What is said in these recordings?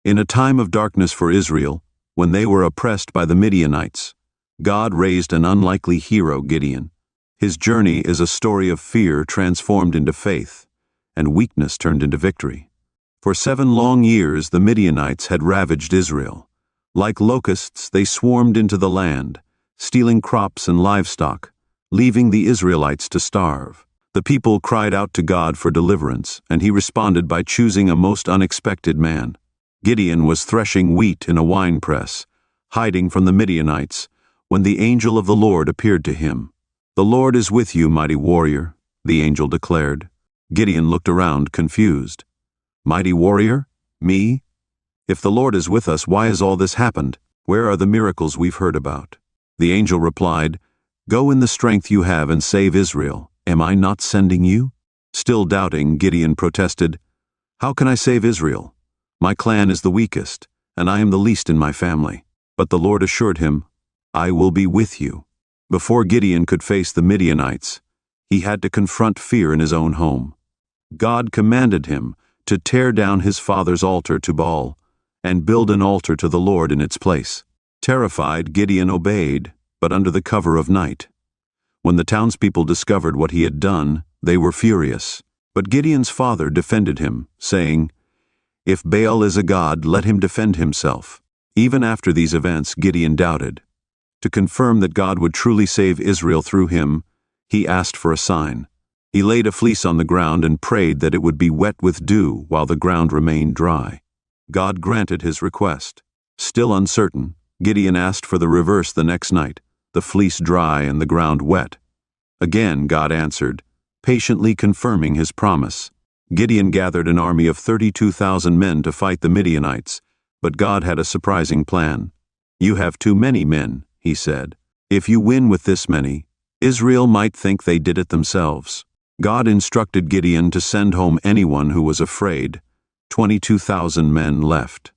In a time of darkness for Israel, when they were oppressed by the Midianites, God raised an unlikely hero, Gideon. His journey is a story of fear transformed into faith, and weakness turned into victory. For 7 long years the Midianites had ravaged Israel. Like locusts, they swarmed into the land, stealing crops and livestock, leaving the Israelites to starve. The people cried out to God for deliverance, and he responded by choosing a most unexpected man. Gideon was threshing wheat in a winepress, hiding from the Midianites, when the angel of the Lord appeared to him. "The Lord is with you, mighty warrior," the angel declared. Gideon looked around, confused. "Mighty warrior? Me? If the Lord is with us, why has all this happened? Where are the miracles we've heard about?" The angel replied, "Go in the strength you have and save Israel. Am I not sending you?" Still doubting, Gideon protested, "How can I save Israel? My clan is the weakest, and I am the least in my family." But the Lord assured him, "I will be with you." Before Gideon could face the Midianites, he had to confront fear in his own home. God commanded him to tear down his father's altar to Baal and build an altar to the Lord in its place. Terrified, Gideon obeyed, but under the cover of night. When the townspeople discovered what he had done, they were furious. But Gideon's father defended him, saying, "If Baal is a god, let him defend himself." Even after these events, Gideon doubted. To confirm that God would truly save Israel through him, he asked for a sign. He laid a fleece on the ground and prayed that it would be wet with dew while the ground remained dry. God granted his request. Still uncertain, Gideon asked for the reverse the next night, the fleece dry and the ground wet. Again God answered, patiently confirming his promise. Gideon gathered an army of 32,000 men to fight the Midianites, but God had a surprising plan. "You have too many men," he said. "If you win with this many, Israel might think they did it themselves." God instructed Gideon to send home anyone who was afraid. 22,000 men left.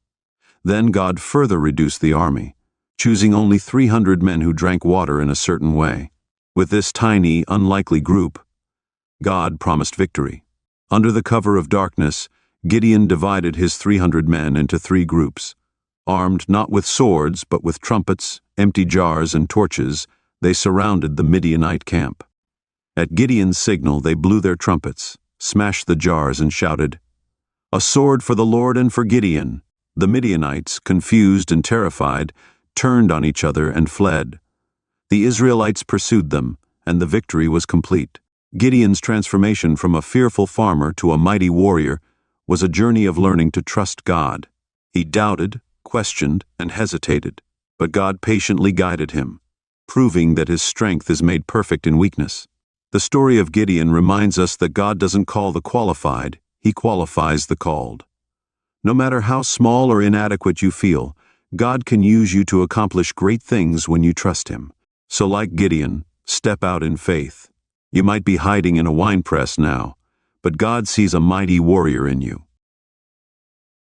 Then God further reduced the army, choosing only 300 men who drank water in a certain way. With this tiny, unlikely group, God promised victory. Under the cover of darkness, Gideon divided his 300 men into 3 groups. Armed not with swords, but with trumpets, empty jars, and torches, they surrounded the Midianite camp. At Gideon's signal, they blew their trumpets, smashed the jars, and shouted, "A sword for the Lord and for Gideon!" The Midianites, confused and terrified, turned on each other and fled. The Israelites pursued them, and the victory was complete. Gideon's transformation from a fearful farmer to a mighty warrior was a journey of learning to trust God. He doubted, questioned, and hesitated, but God patiently guided him, proving that his strength is made perfect in weakness. The story of Gideon reminds us that God doesn't call the qualified, he qualifies the called. No matter how small or inadequate you feel, God can use you to accomplish great things when you trust him. So like Gideon, step out in faith. You might be hiding in a winepress now, but God sees a mighty warrior in you.